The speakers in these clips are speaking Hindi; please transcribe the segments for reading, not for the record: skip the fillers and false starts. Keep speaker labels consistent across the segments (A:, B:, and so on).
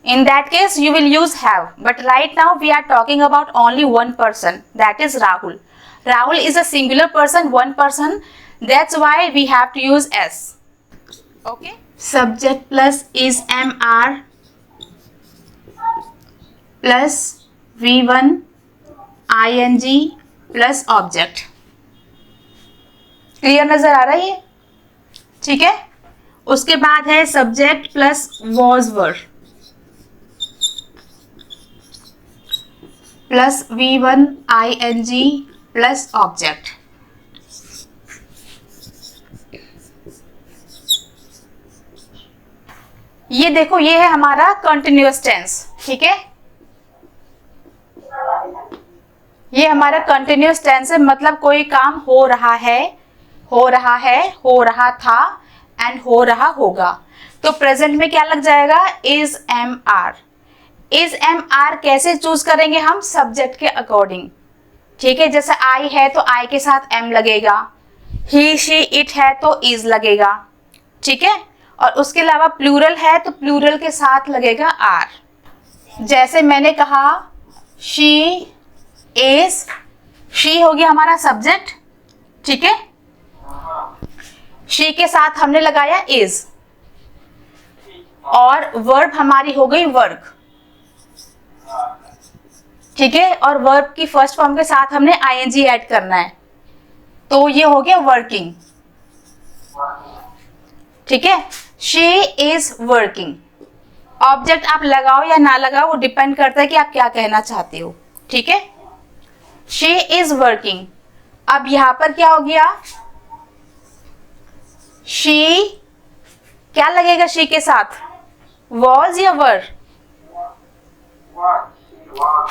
A: In that case, you will use have. But right now we are talking about only one person, that is Rahul. Rahul is a singular person, one person. That's why we have to use S. Okay. Subject plus is MR plus V1 ing plus object. Clear नजर आ रहा है? ठीक है. उसके बाद है subject plus was were plus V1 ing plus object. ये देखो, ये है हमारा कंटिन्यूअस टेंस. ठीक है, ये हमारा कंटिन्यूअस टेंस है. मतलब कोई काम हो रहा है, हो रहा है, हो रहा था एंड हो रहा होगा. तो प्रेजेंट में क्या लग जाएगा? Is am are. Is am are कैसे चूज करेंगे हम? सब्जेक्ट के अकॉर्डिंग. ठीक है, जैसे आई है तो आई के साथ एम लगेगा, ही शी इट है तो इज लगेगा. ठीक है, और उसके अलावा प्लूरल है तो प्लूरल के साथ लगेगा आर. जैसे मैंने कहा शी इज, शी हो गया हमारा सब्जेक्ट. ठीक है, शी के साथ हमने लगाया इज, और वर्ब हमारी हो गई वर्क. ठीक है, और वर्ब की फर्स्ट फॉर्म के साथ हमने आईएनजी ऐड करना है, तो ये हो गया वर्किंग. ठीक है, शी इज वर्किंग. ऑब्जेक्ट आप लगाओ या ना लगाओ, वो डिपेंड करता है कि आप क्या कहना चाहते हो. ठीक है, शी इज वर्किंग. अब यहां पर क्या हो गया? शी क्या लगेगा शी के साथ? वॉज या वर?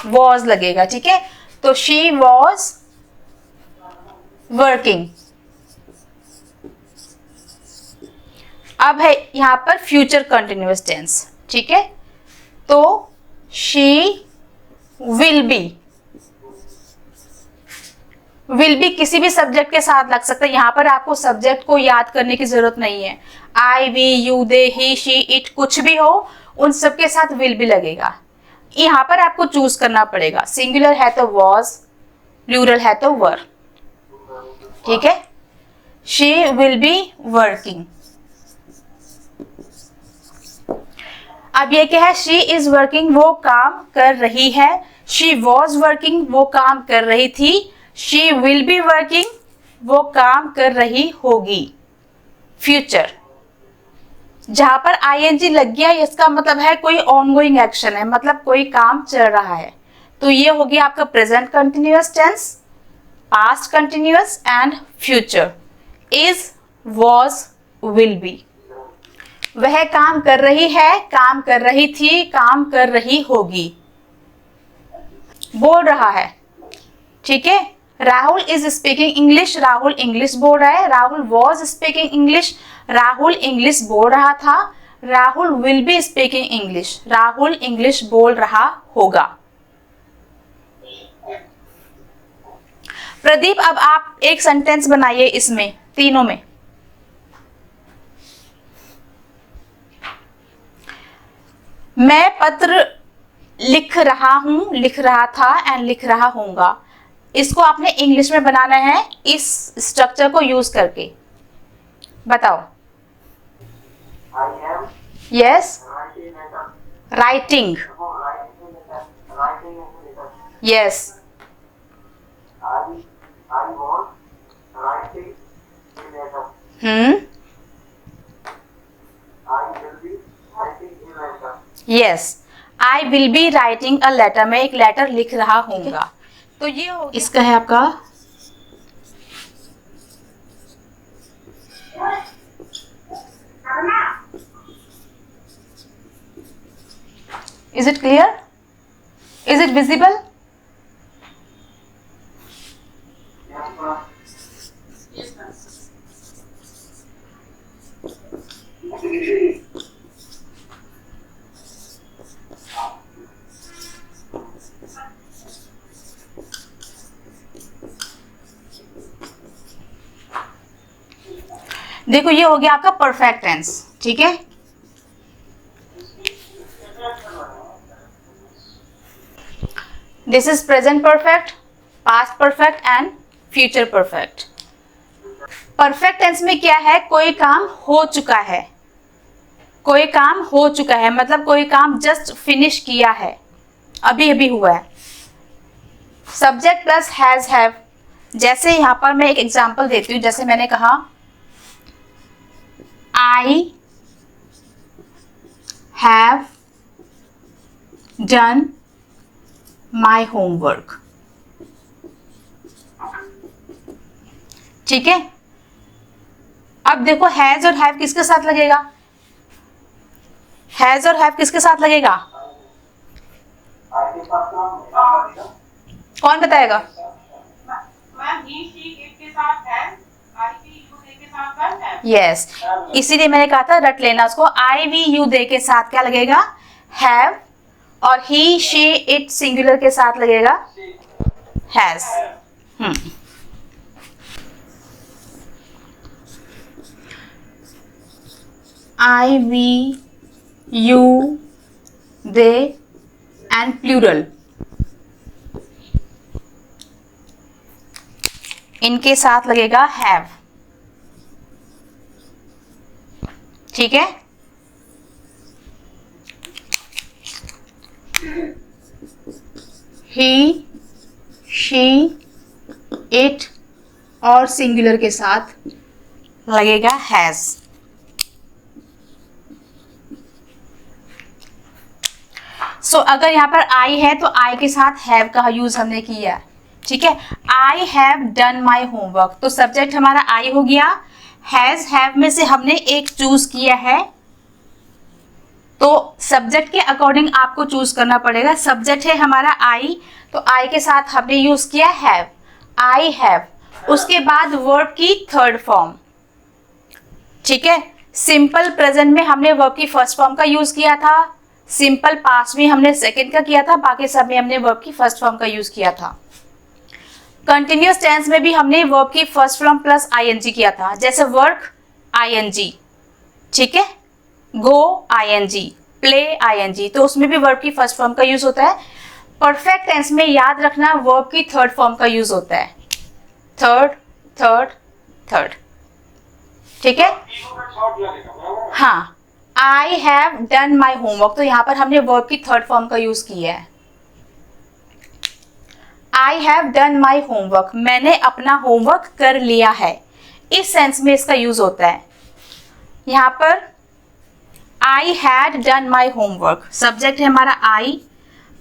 A: वॉज लगेगा. ठीक है, तो शी वॉज वर्किंग. अब है यहां पर फ्यूचर कंटिन्यूअस टेंस. ठीक है, तो she will be. Will be किसी भी सब्जेक्ट के साथ लग सकता है. यहां पर आपको सब्जेक्ट को याद करने की जरूरत नहीं है. I, we, you, they, he, she, it, कुछ भी हो, उन सब के साथ विल बी लगेगा. यहां पर आपको चूज करना पड़ेगा. सिंगुलर है तो वॉज, प्लूरल है तो वर. ठीक है, शी विल बी वर्किंग. अब ये क्या है? शी इज वर्किंग, वो काम कर रही है. शी वॉज वर्किंग, वो काम कर रही थी. शी विल बी वर्किंग, वो काम कर रही होगी. फ्यूचर, जहां पर आईएनजी लग गया इसका मतलब है कोई ऑनगोइंग एक्शन है, मतलब कोई काम चल रहा है. तो ये हो गया आपका present continuous tense, past continuous and future. Is, was, will be. वह काम कर रही है, काम कर रही थी, काम कर रही होगी. बोल रहा है. ठीक है, Rahul is speaking English, Rahul English बोल रहा है. Rahul was speaking English, Rahul English बोल रहा था. Rahul will be speaking English, Rahul English बोल रहा होगा. प्रदीप, अब आप एक सेंटेंस बनाइए इसमें, तीनों में. मैं पत्र लिख रहा हूं, लिख रहा था एंड लिख रहा हूंगा. इसको आपने इंग्लिश में बनाना है इस स्ट्रक्चर को यूज करके. बताओ. Yes, writing. Yes, yes, I will be writing a letter. मैं एक लेटर लिख रहा हूँगा. तो ये इसका है आपका is it clear? Is it visible? देखो, ये हो गया आपका परफेक्ट टेंस. ठीक है, this is present perfect, past perfect and future perfect. Perfect tense में क्या है, कोई काम हो चुका है, कोई काम हो चुका है मतलब कोई काम जस्ट फिनिश किया है, अभी अभी हुआ है। सब्जेक्ट प्लस हैज हैव, जैसे यहां पर मैं एक एग्जांपल देती हूं, जैसे मैंने कहा I have done my homework, ठीक है। अब देखो हैज और हैव किसके साथ लगेगा, हैज और हैव किसके साथ लगेगा, कौन बताएगा? यस, इसीलिए मैंने कहा था रट लेना उसको। आई वी यू दे के साथ क्या लगेगा, हैव, और ही शी इट सिंगुलर के साथ लगेगा has. I we you they and plural, इनके साथ लगेगा हैव, ठीक है। ही शी इट और सिंगुलर के साथ लगेगा हैज। सो अगर यहाँ पर आई है तो आई के साथ हैव का यूज हमने किया, ठीक है। I have done my homework, तो सब्जेक्ट हमारा आई हो गया। हैज हैव में से हमने एक चूज किया है, तो सब्जेक्ट के अकॉर्डिंग आपको चूज करना पड़ेगा। सब्जेक्ट है हमारा आई, तो आई के साथ हमने यूज किया हैव, आई हैव। उसके बाद वर्ब की थर्ड फॉर्म, ठीक है। सिंपल प्रेजेंट में हमने वर्ब की फर्स्ट फॉर्म का यूज किया था, सिंपल पास्ट में हमने सेकंड का किया था, बाकी सब में हमने वर्ब की फर्स्ट फॉर्म का यूज किया था। कंटिन्यूअस टेंस में भी हमने वर्ब की फर्स्ट फॉर्म प्लस आईएनजी किया था, जैसे वर्क आईएनजी, ठीक है, गो आईएनजी, प्ले आईएनजी, तो उसमें भी वर्ब की फर्स्ट फॉर्म का यूज होता है। परफेक्ट टेंस में याद रखना वर्ब की थर्ड फॉर्म का यूज होता है, थर्ड थर्ड थर्ड, ठीक है। हाँ, I have done my homework, तो यहां पर हमने वर्ब की थर्ड फॉर्म का यूज किया है। I have done my homework, मैंने अपना होमवर्क कर लिया है, इस सेंस में इसका यूज होता है। यहां पर I had done my homework, subject है हमारा आई,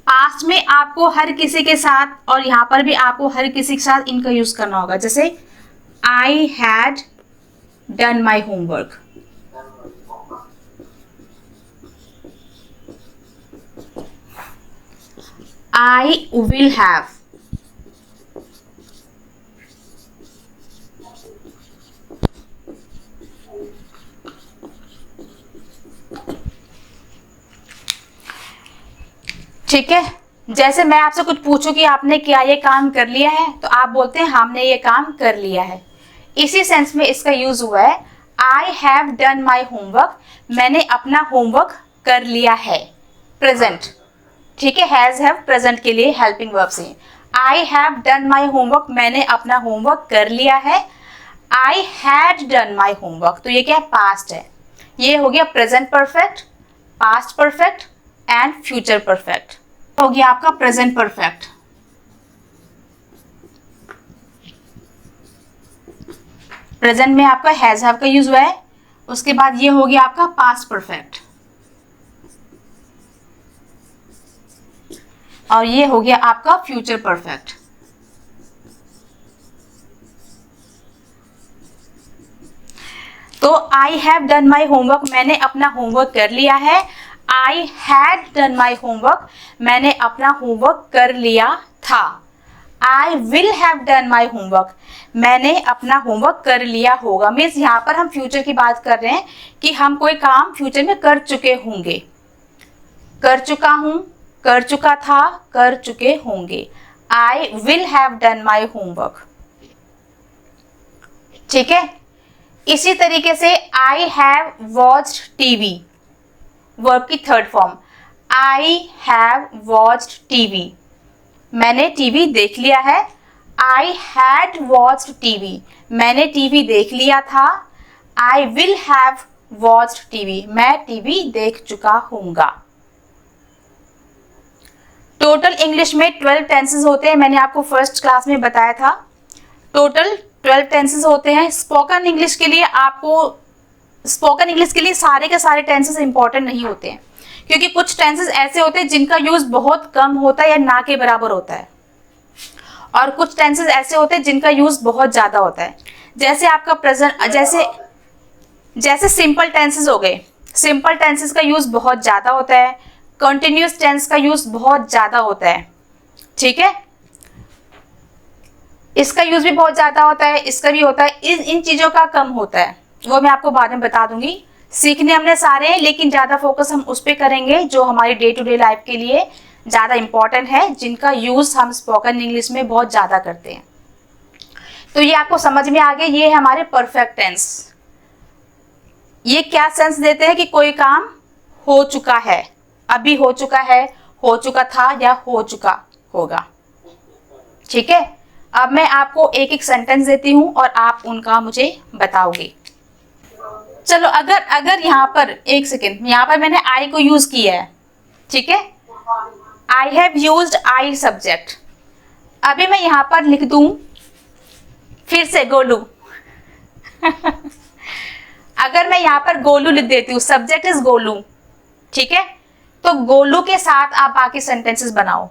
A: पास्ट में आपको हर किसी के साथ, और यहां पर भी आपको हर किसी के साथ इनका यूज करना होगा, जैसे I had done my homework. I will have, ठीक है। जैसे मैं आपसे कुछ पूछूं कि आपने क्या ये काम कर लिया है, तो आप बोलते हैं हमने ये काम कर लिया है, इसी सेंस में इसका यूज हुआ है। I have done my homework, मैंने अपना होमवर्क कर लिया है, प्रेजेंट, ठीक है। हैज हैव प्रेजेंट के लिए हेल्पिंग वर्ब से। I have done my homework, मैंने अपना होमवर्क कर लिया है। I had done my homework, तो ये क्या है, पास्ट है। ये हो गया present perfect, past perfect and future perfect, हो गया आपका प्रेजेंट परफेक्ट। प्रेजेंट में आपका हैज हैव का यूज हुआ है, उसके बाद ये हो गया आपका पास्ट परफेक्ट, और ये हो गया आपका फ्यूचर परफेक्ट। तो I have done my homework, मैंने अपना होमवर्क कर लिया है। I had done my homework, मैंने अपना होमवर्क कर लिया था। I will have done my homework, मैंने अपना होमवर्क कर लिया होगा। मीन्स यहाँ पर हम फ्यूचर की बात कर रहे हैं कि हम कोई काम फ्यूचर में कर चुके होंगे, कर चुका हूं, कर चुका था, कर चुके होंगे। I will have done my homework, ठीक है। इसी तरीके से I have watched TV, verb की third form, I have watched TV, मैंने टीवी देख लिया है। आई हैड वॉच्ड टीवी, मैंने टीवी देख लिया था। I will have watched TV, मैं टीवी देख चुका हूँगा। टोटल इंग्लिश में 12 टेंसेस होते हैं, मैंने आपको फर्स्ट क्लास में बताया था। टोटल 12 टेंसेस होते हैं। स्पोकन इंग्लिश के लिए सारे के सारे टेंसेस इंपॉर्टेंट नहीं होते हैं, क्योंकि कुछ टेंसेस ऐसे होते हैं जिनका यूज बहुत कम होता है या ना के बराबर होता है, और कुछ टेंसेस ऐसे होते हैं जिनका यूज बहुत ज्यादा होता है। जैसे आपका प्रेजेंट, जैसे सिंपल टेंसेस हो गए, सिंपल टेंसेस का यूज बहुत ज्यादा होता है। कंटिन्यूअस टेंस का यूज बहुत ज्यादा होता है, ठीक है। इसका यूज भी बहुत ज्यादा होता है, इसका भी होता है। इन चीजों का कम होता है, वो मैं आपको बाद में बता दूंगी। सीखने हमने सारे हैं, लेकिन ज्यादा फोकस हम उस पर करेंगे जो हमारी डे टू डे लाइफ के लिए ज्यादा इंपॉर्टेंट है, जिनका यूज हम स्पोकन इंग्लिश में बहुत ज्यादा करते हैं। तो ये आपको समझ में आ गया। ये है हमारे परफेक्ट टेंस। ये क्या सेंस देते हैं कि कोई काम हो चुका है, अभी हो चुका है, हो चुका था या हो चुका होगा, ठीक है। अब मैं आपको एक एक सेंटेंस देती हूं और आप उनका मुझे बताओगे। चलो, अगर यहाँ पर एक सेकेंड, यहाँ पर मैंने आई को यूज किया है, ठीक है। I have used I subject. अभी मैं यहाँ पर लिख दूं फिर से गोलू अगर मैं यहाँ पर गोलू लिख देती हूँ, सब्जेक्ट इज गोलू, ठीक है, तो गोलू के साथ आप बाकी सेंटेंसेस बनाओ।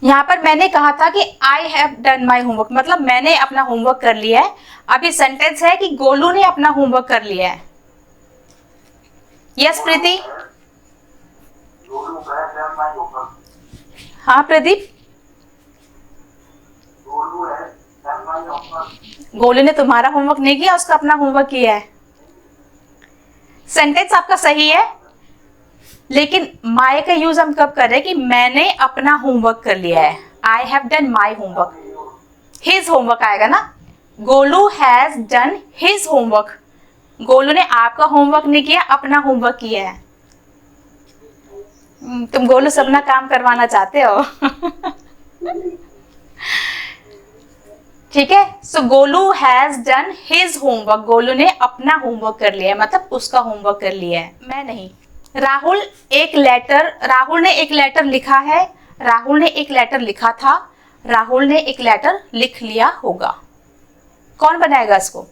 A: यहां पर मैंने कहा था कि I have done my homework, मतलब मैंने अपना होमवर्क कर लिया है। अभी सेंटेंस है कि गोलू ने अपना होमवर्क कर लिया है। यस प्रीति। हाँ प्रदीप। गोलू ने तुम्हारा होमवर्क नहीं किया, उसका अपना होमवर्क किया है। सेंटेंस आपका सही है, लेकिन माई का यूज हम कब कर रहे हैं कि मैंने अपना होमवर्क कर लिया है। I have done my homework, his homework आएगा ना। Golu has done his homework, Golu ने आपका होमवर्क नहीं किया, अपना होमवर्क किया है। तुम गोलू से अपना काम करवाना चाहते हो ठीक है। So Golu has done his homework, Golu ने अपना होमवर्क कर लिया है, मतलब उसका होमवर्क कर लिया है, मैं नहीं। राहुल ने एक लेटर लिखा है, राहुल ने एक लेटर लिखा था, राहुल ने एक लेटर लिख लिया होगा। कौन बनाएगा इसको?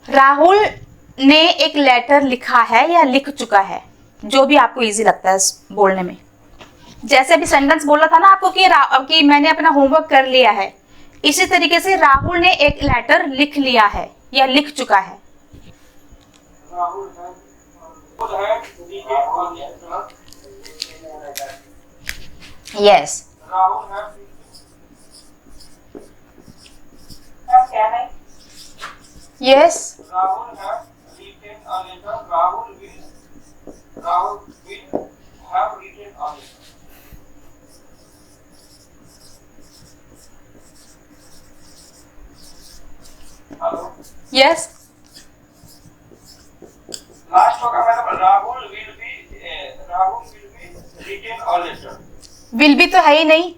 A: राहुल ने एक लेटर लिखा है या लिख चुका है, जो भी आपको इजी लगता है बोलने में। जैसे अभी सेंटेंस बोला था ना आपको कि मैंने अपना होमवर्क कर लिया है, इसी तरीके से राहुल ने एक लेटर लिख लिया है या लिख चुका है। यस। यस। यस।
B: लास्ट होगा मतलब Rahul will be written a letter.
A: Will be तो है ही नहीं,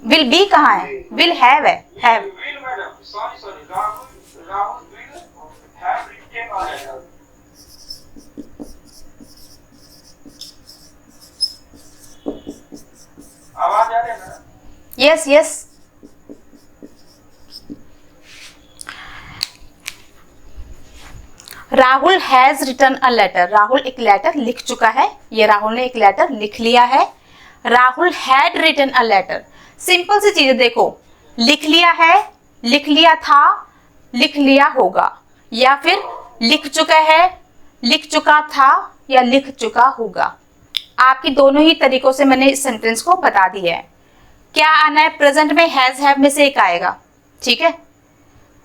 A: विल बी कहाँ है? विल हैव है, have.
B: Will madam sorry Rahul will have written a letter. आवाज आ रही है ना?
A: Yes yes. Rahul has written a letter, Rahul एक लेटर लिख चुका है, ये राहुल ने एक लेटर लिख लिया है। Rahul had written a letter, simple सी चीजें देखो, लिख लिया है, लिख लिया था, लिख लिया होगा, या फिर लिख चुका है, लिख चुका था, या लिख चुका होगा। आपकी दोनों ही तरीकों से मैंने इस सेंटेंस को बता दिया है। क्या आना है? प्रेजेंट में हैज हैव में से एक आएगा, ठीक है,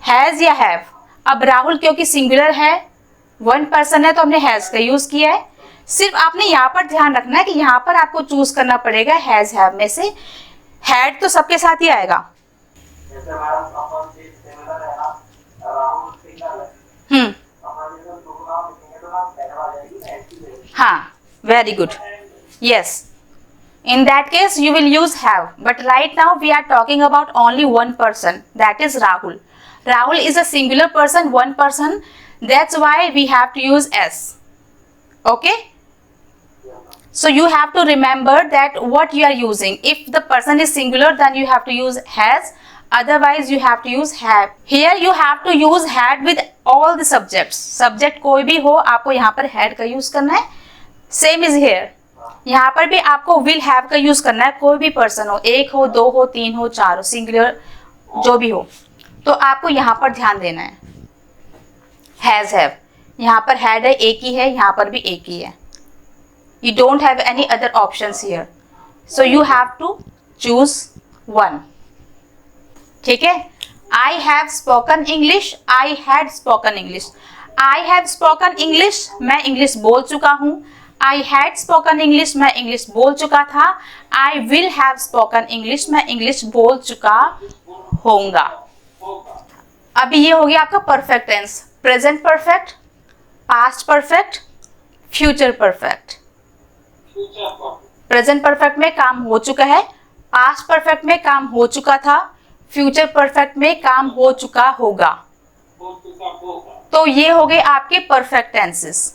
A: हैज या हैव। अब राहुल क्योंकि सिंगुलर है, वन पर्सन है, तो हमने हैज का यूज किया है। सिर्फ आपने यहाँ पर ध्यान रखना है कि यहाँ पर आपको चूज करना पड़ेगा हैज हैव में से। हैड तो सबके साथ ही आएगा। हाँ, very good. Yes. In that case, you will use have. But right now, we are talking about only one person. That is Rahul. Rahul is a singular person, one person. That's why we have to use S. Okay? So you have to remember that what you are using. If the person is singular, then you have to use has. Otherwise, you have to use have. Here you have to use had with all the subjects. Subject कोई भी हो, आपको यहाँ पर had का use करना है. Same is here. यहाँ पर भी आपको will have का यूज करना है. कोई भी पर्सन हो, एक हो, दो हो, तीन हो, चार हो, सिंगुलर जो भी हो, तो आपको यहाँ पर ध्यान देना है. हैज हैव, यहाँ पर हैड है, एक ही है, यहाँ पर भी एक ही है. You don't have any other options here, so you have to choose one. ठीक है. I have spoken English, I had spoken English. I have spoken English, मैं इंग्लिश बोल चुका हूँ. I had spoken English, मैं इंग्लिश बोल चुका था. I will have spoken English, मैं इंग्लिश बोल चुका होऊंगा. अभी ये हो गया आपका perfect tense. Present perfect, past perfect, future perfect. Present perfect में काम हो चुका है, पास्ट परफेक्ट में काम हो चुका था, फ्यूचर परफेक्ट में काम हो चुका होगा. तो ये हो गए आपके परफेक्ट टेंसेस.